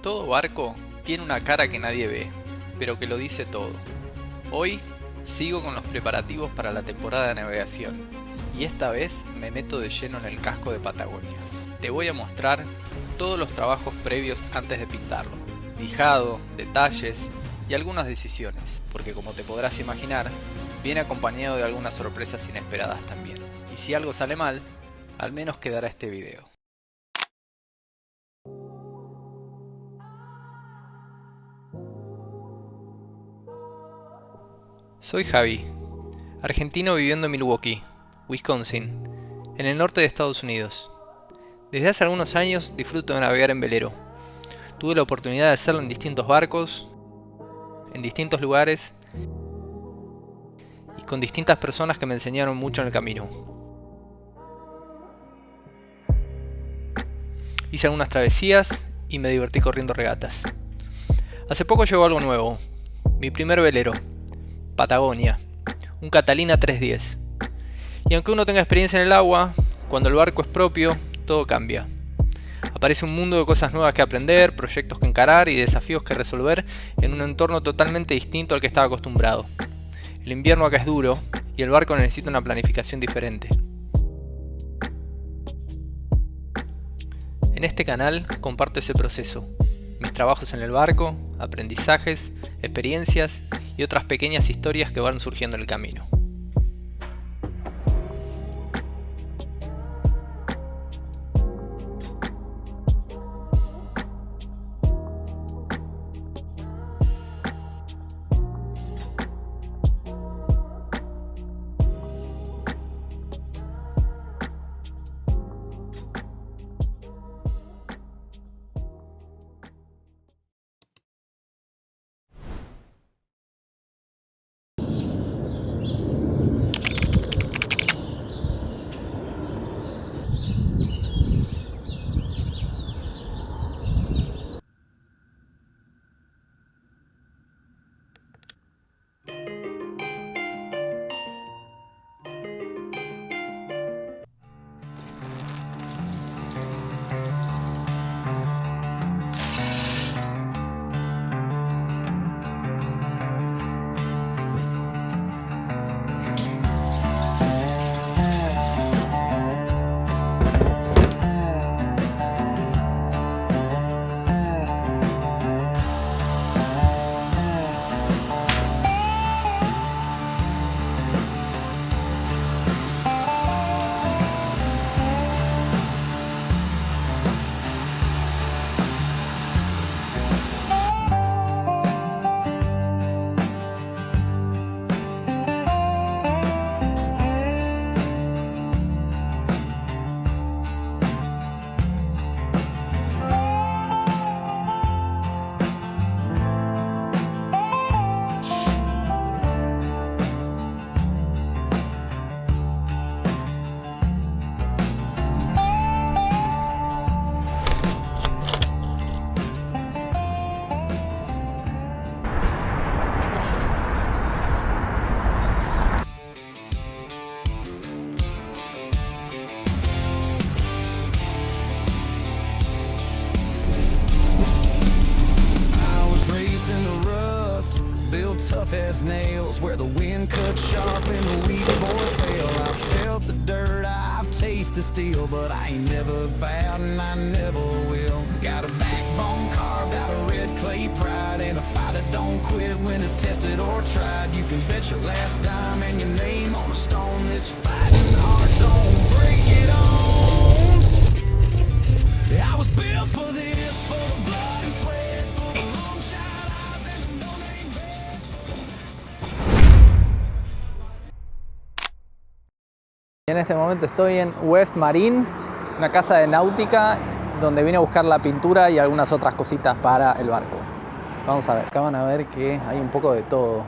Todo barco tiene una cara que nadie ve, pero que lo dice todo. Hoy sigo con los preparativos para la temporada de navegación, y esta vez me meto de lleno en el casco de Patagonia. Te voy a mostrar todos los trabajos previos antes de pintarlo, lijado, detalles y algunas decisiones, porque como te podrás imaginar, viene acompañado de algunas sorpresas inesperadas también. Y si algo sale mal, al menos quedará este video. Soy Javi, argentino viviendo en Milwaukee, Wisconsin, en el norte de Estados Unidos. Desde hace algunos años disfruto de navegar en velero. Tuve la oportunidad de hacerlo en distintos barcos, en distintos lugares y con distintas personas que me enseñaron mucho en el camino. Hice algunas travesías y me divertí corriendo regatas. Hace poco llegó algo nuevo, mi primer velero, Patagonia, un Catalina 310. Y aunque uno tenga experiencia en el agua, cuando el barco es propio, todo cambia. Aparece un mundo de cosas nuevas que aprender, proyectos que encarar y desafíos que resolver en un entorno totalmente distinto al que estaba acostumbrado. El invierno acá es duro y el barco necesita una planificación diferente. En este canal comparto ese proceso, mis trabajos en el barco, aprendizajes, experiencias y otras pequeñas historias que van surgiendo en el camino. Tough as nails, where the wind cut sharp and the weak boys fail. I felt the dirt, I've tasted steel, but I ain't never bowed and I never will. Got a backbone carved out of red clay pride, and a fight that don't quit when it's tested or tried. You can bet your last dime and your name on a stone. This fighting heart don't break it on. I was built for this, for the blood and sweat, for the long shot odds and the no-name bet. En este momento estoy en West Marine, una casa de náutica donde vine a buscar la pintura y algunas otras cositas para el barco. Vamos a ver, acá van a ver que hay un poco de todo.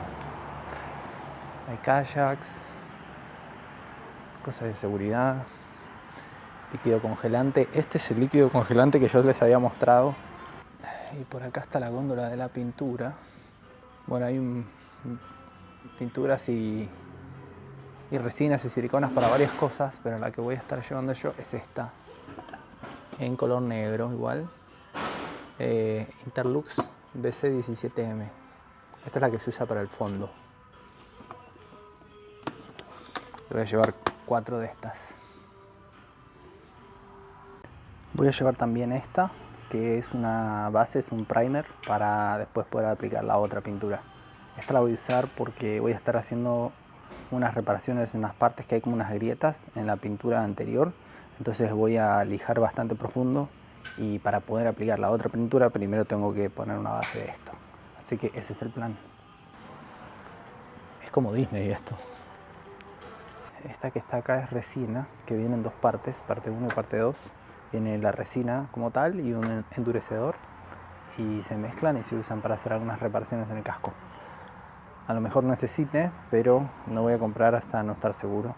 Hay kayaks, cosas de seguridad, líquido congelante. Este es el líquido congelante que yo les había mostrado. Y por acá está la góndola de la pintura. Bueno, hay pinturas y resinas y siliconas para varias cosas, pero la que voy a estar llevando yo es esta, en color negro igual. Interlux BC17M. Esta es la que se usa para el fondo. Voy a llevar 4 de estas. Voy a llevar también esta, que es una base, es un primer, para después poder aplicar la otra pintura. Esta la voy a usar porque voy a estar haciendo unas reparaciones en unas partes que hay como unas grietas en la pintura anterior. Entonces voy a lijar bastante profundo y para poder aplicar la otra pintura primero tengo que poner una base de esto. Así que ese es el plan. Es como Disney esto. Esta que está acá es resina, que viene en 2 partes, parte 1 y parte 2. Viene la resina como tal y un endurecedor y se mezclan y se usan para hacer algunas reparaciones en el casco. A lo mejor necesite, pero no voy a comprar hasta no estar seguro.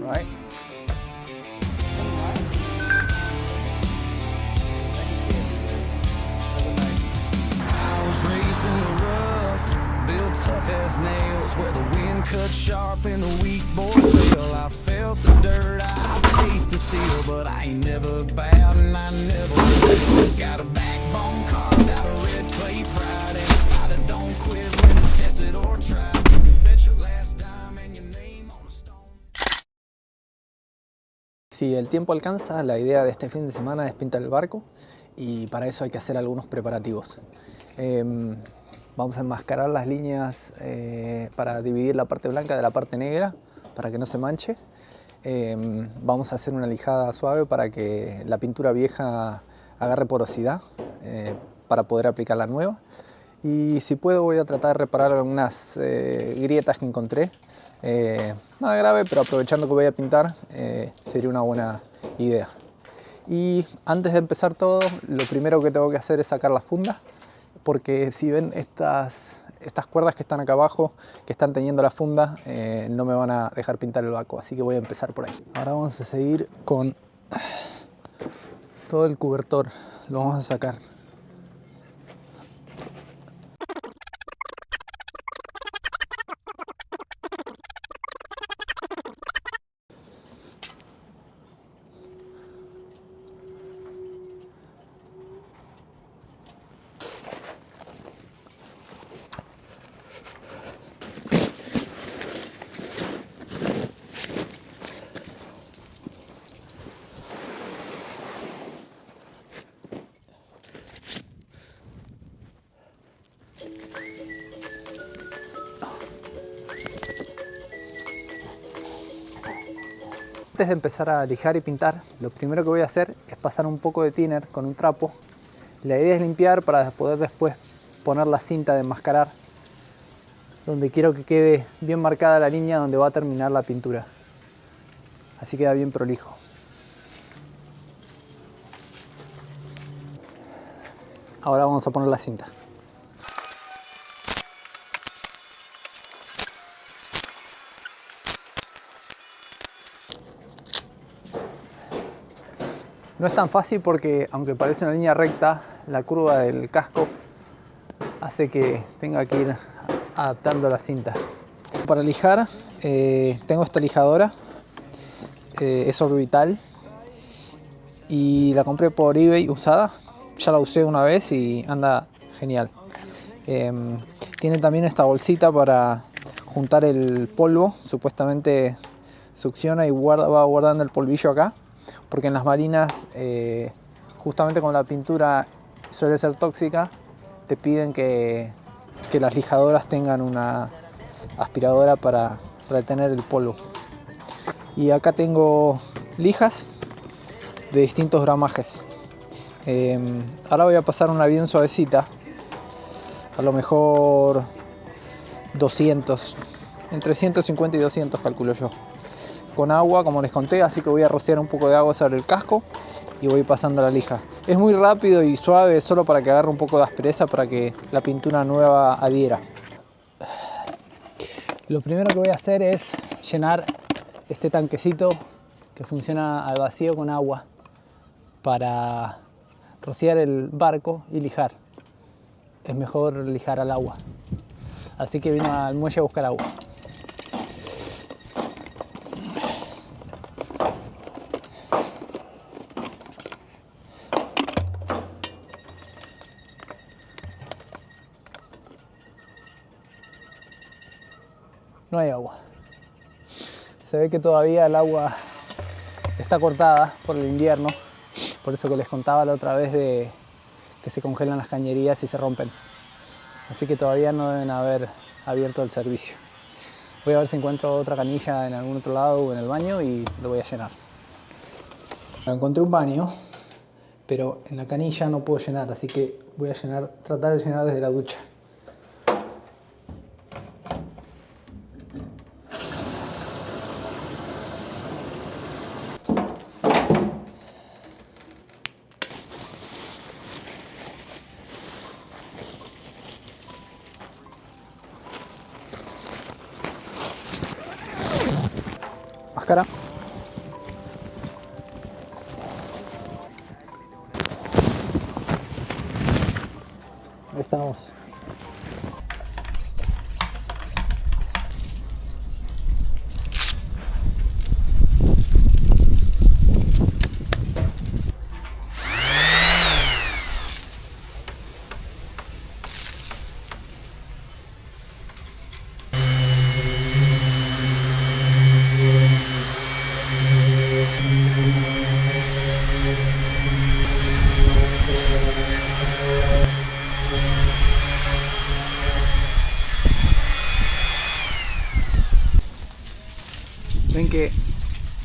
All right. Tough as nails, where the wind cuts sharp and the weak boys fail. I felt the dirt, I've tasted steel, but I ain't never bowed and I never will. Got a backbone carved out of red clay pride, and a fighter don't quit when it's tested or tried. You can bet your last dime and your name on a stone. Si el tiempo alcanza, la idea de este fin de semana es pintar el barco y para eso hay que hacer algunos preparativos. Vamos a enmascarar las líneas para dividir la parte blanca de la parte negra para que no se manche. Vamos a hacer una lijada suave para que la pintura vieja agarre porosidad para poder aplicar la nueva. Y si puedo voy a tratar de reparar algunas grietas que encontré. Nada grave, pero aprovechando que voy a pintar sería una buena idea. Y antes de empezar todo, lo primero que tengo que hacer es sacar la funda. Porque si ven estas cuerdas que están acá abajo, que están teniendo la funda, no me van a dejar pintar el barco, así que voy a empezar por ahí. Ahora vamos a seguir con todo el cobertor, lo vamos a sacar. Antes de empezar a lijar y pintar, lo primero que voy a hacer es pasar un poco de thinner con un trapo. La idea es limpiar para poder después poner la cinta de enmascarar, donde quiero que quede bien marcada la línea donde va a terminar la pintura. Así queda bien prolijo. Ahora vamos a poner la cinta. No es tan fácil porque, aunque parece una línea recta, la curva del casco hace que tenga que ir adaptando la cinta. Para lijar, tengo esta lijadora, es orbital y la compré por eBay usada. Ya la usé una vez y anda genial. Tiene también esta bolsita para juntar el polvo, supuestamente succiona y va guardando el polvillo acá. Porque en las marinas, justamente con la pintura suele ser tóxica, te piden que las lijadoras tengan una aspiradora para retener el polvo. Y acá tengo lijas de distintos gramajes. Ahora voy a pasar una bien suavecita, a lo mejor 200, entre 150 y 200 calculo yo. Con agua, como les conté, así que voy a rociar un poco de agua sobre el casco y voy pasando la lija. Es muy rápido y suave, solo para que agarre un poco de aspereza para que la pintura nueva adhiera. Lo primero que voy a hacer es llenar este tanquecito que funciona al vacío con agua para rociar el barco y lijar. Es mejor lijar al agua. Así que vine al muelle a buscar agua. no hay agua. Se ve que todavía el agua está cortada por el invierno, por eso que les contaba la otra vez de que se congelan las cañerías y se rompen. Así que todavía no deben haber abierto el servicio. Voy a ver si encuentro otra canilla en algún otro lado o en el baño y lo voy a llenar. Encontré un baño, pero en la canilla no puedo llenar, así que voy a tratar de llenar desde la ducha. Máscara. Ahí estamos. Ven que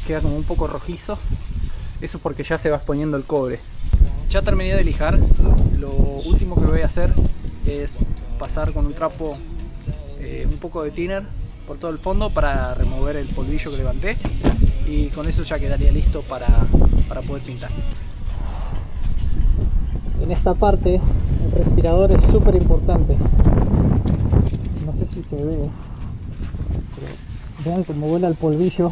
queda como un poco rojizo. Eso es porque ya se va exponiendo el cobre. Ya terminé de lijar. Lo último que voy a hacer es pasar con un trapo un poco de thinner por todo el fondo para remover el polvillo que levanté. Y con eso ya quedaría listo para poder pintar. En esta parte el respirador es súper importante. No sé si se ve. Vean cómo vuela el polvillo.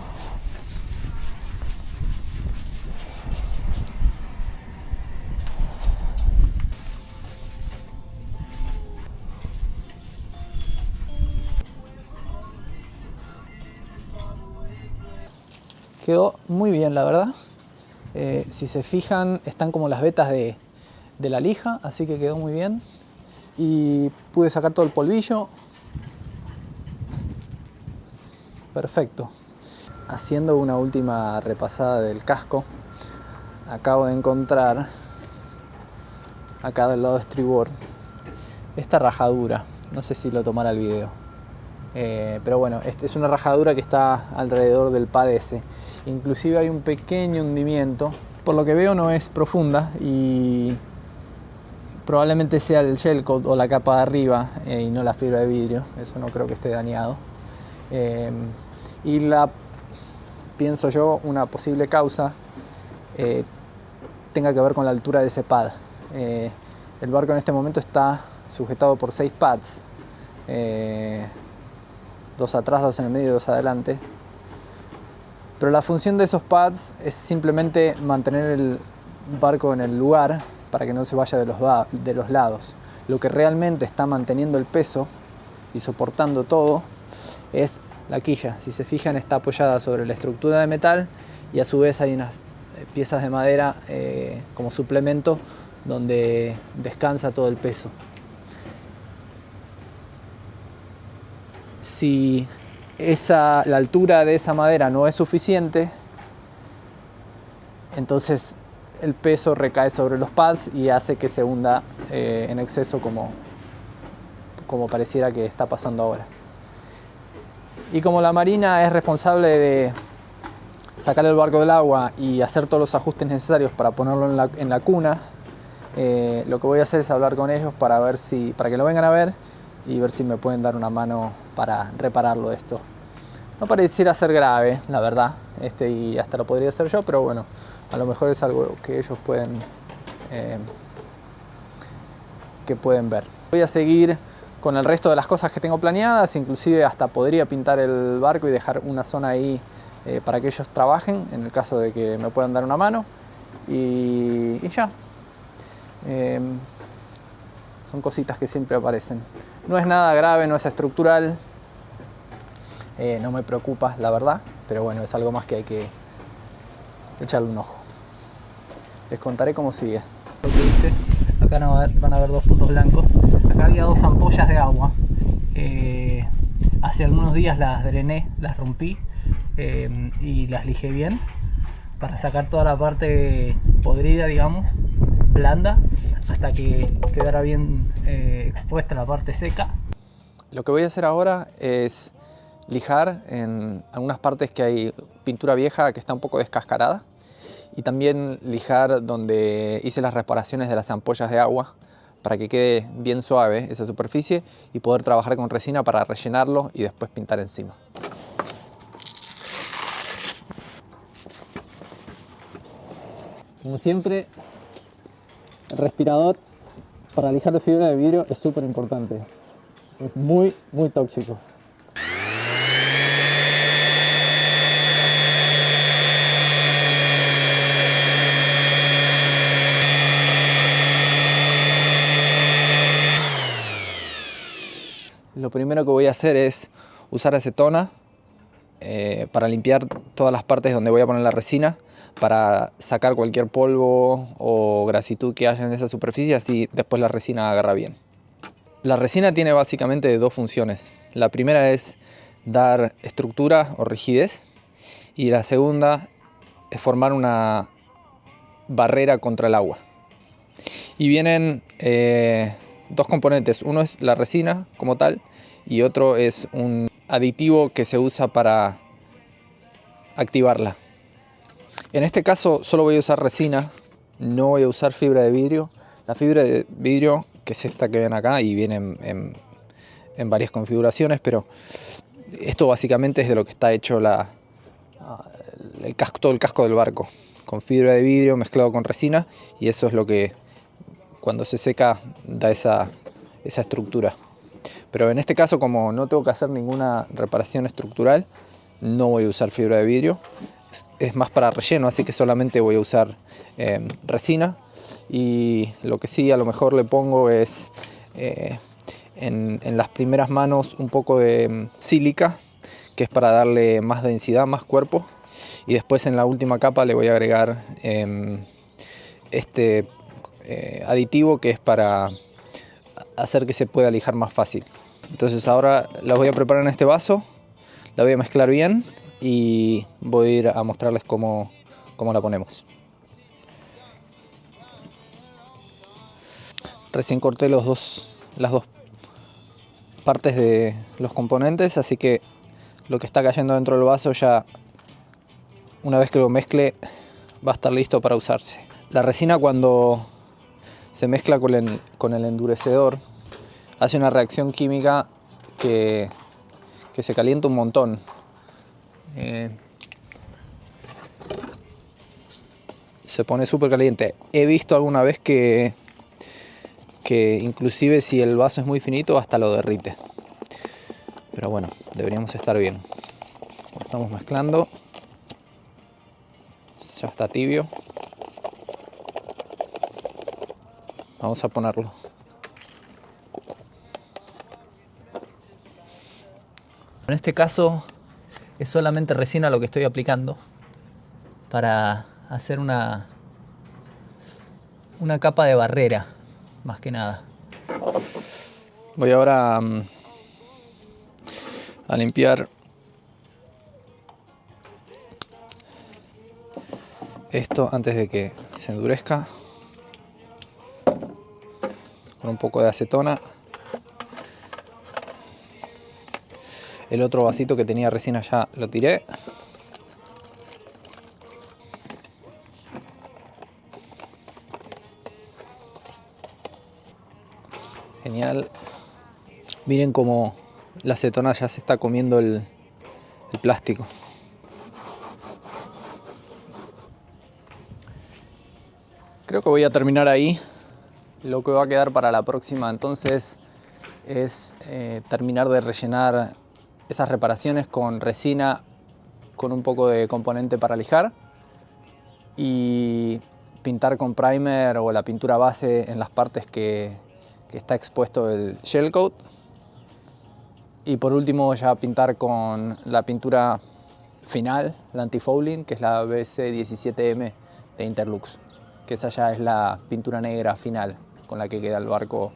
Quedó muy bien, la verdad. Si se fijan, están como las vetas de la lija, así que quedó muy bien. Y pude sacar todo el polvillo. Perfecto. Haciendo una última repasada del casco, acabo de encontrar acá del lado de estribor esta rajadura. No sé si lo tomará el video, pero bueno, es una rajadura que está alrededor del pad ese. Inclusive hay un pequeño hundimiento. Por lo que veo no es profunda y probablemente sea el gel coat o la capa de arriba y no la fibra de vidrio. Eso no creo que esté dañado. Y pienso yo, una posible causa tenga que ver con la altura de ese pad. El barco en este momento está sujetado por 6 pads, 2 atrás, 2 en el medio y 2 adelante. Pero la función de esos pads es simplemente mantener el barco en el lugar para que no se vaya de los lados. Lo que realmente está manteniendo el peso y soportando todo es la quilla. Si se fijan, está apoyada sobre la estructura de metal y a su vez hay unas piezas de madera como suplemento donde descansa todo el peso. Si la altura de esa madera no es suficiente, entonces el peso recae sobre los pads y hace que se hunda en exceso como pareciera que está pasando ahora. Y como la marina es responsable de sacar el barco del agua y hacer todos los ajustes necesarios para ponerlo en la cuna, lo que voy a hacer es hablar con ellos para que lo vengan a ver y ver si me pueden dar una mano para repararlo esto. No pareciera ser grave, la verdad, y hasta lo podría hacer yo, pero bueno, a lo mejor es algo que ellos pueden ver. Voy a seguir con el resto de las cosas que tengo planeadas, inclusive hasta podría pintar el barco y dejar una zona ahí para que ellos trabajen, en el caso de que me puedan dar una mano, y ya. Son cositas que siempre aparecen. No es nada grave, no es estructural, no me preocupa, la verdad, pero bueno, es algo más que hay que echarle un ojo. Les contaré cómo sigue. Acá van a ver 2 puntos blancos. Acá había 2 ampollas de agua. Hace algunos días las drené, las rompí y las lijé bien para sacar toda la parte podrida, digamos, blanda, hasta que quedara bien expuesta la parte seca. Lo que voy a hacer ahora es lijar en algunas partes que hay pintura vieja que está un poco descascarada, y también lijar donde hice las reparaciones de las ampollas de agua para que quede bien suave esa superficie y poder trabajar con resina para rellenarlo y después pintar encima. Como siempre, el respirador para lijar de fibra de vidrio es súper importante. Es muy tóxico. Lo primero que voy a hacer es usar acetona para limpiar todas las partes donde voy a poner la resina, para sacar cualquier polvo o grasitud que haya en esa superficie, así después la resina agarra bien. La resina tiene básicamente dos funciones. La primera es dar estructura o rigidez, y la segunda es formar una barrera contra el agua. Y vienen dos componentes. Uno es la resina como tal y otro es un aditivo que se usa para activarla. En este caso solo voy a usar resina, no voy a usar fibra de vidrio. La fibra de vidrio, que es esta que ven acá y viene en varias configuraciones, pero esto básicamente es de lo que está hecho todo el casco del barco, con fibra de vidrio mezclado con resina, y eso es lo que cuando se seca da esa estructura. Pero en este caso, como no tengo que hacer ninguna reparación estructural, no voy a usar fibra de vidrio. Es más para relleno, así que solamente voy a usar resina. Y lo que sí a lo mejor le pongo es en las primeras manos un poco de sílica, que es para darle más densidad, más cuerpo. Y después en la última capa le voy a agregar este aditivo, que es para hacer que se pueda lijar más fácil. Entonces ahora la voy a preparar en este vaso, la voy a mezclar bien y voy a ir a mostrarles cómo la ponemos. Recién corté las dos partes de los componentes, así que lo que está cayendo dentro del vaso ya, una vez que lo mezcle, va a estar listo para usarse. La resina, cuando se mezcla con el endurecedor, hace una reacción química que se calienta un montón. Se pone súper caliente. He visto alguna vez que inclusive si el vaso es muy finito, hasta lo derrite. Pero bueno, deberíamos estar bien. Lo estamos mezclando. Ya está tibio. Vamos a ponerlo. En este caso es solamente resina lo que estoy aplicando para hacer una capa de barrera, más que nada. Voy ahora a limpiar esto antes de que se endurezca con un poco de acetona. El otro vasito que tenía resina ya lo tiré. Genial. Miren cómo la acetona ya se está comiendo el plástico. Creo que voy a terminar ahí. Lo que va a quedar para la próxima entonces es terminar de rellenar esas reparaciones con resina, con un poco de componente para lijar, y pintar con primer o la pintura base en las partes que está expuesto el gel coat. Y por último ya pintar con la pintura final, la anti-fouling, que es la BC17M de Interlux, que esa ya es la pintura negra final con la que queda el barco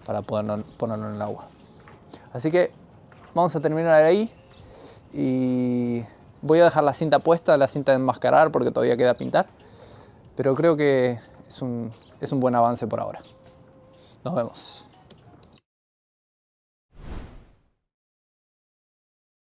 para ponerlo en el agua. Así que vamos a terminar ahí y voy a dejar la cinta puesta, la cinta de enmascarar porque todavía queda pintar, pero creo que es un buen avance por ahora. Nos vemos.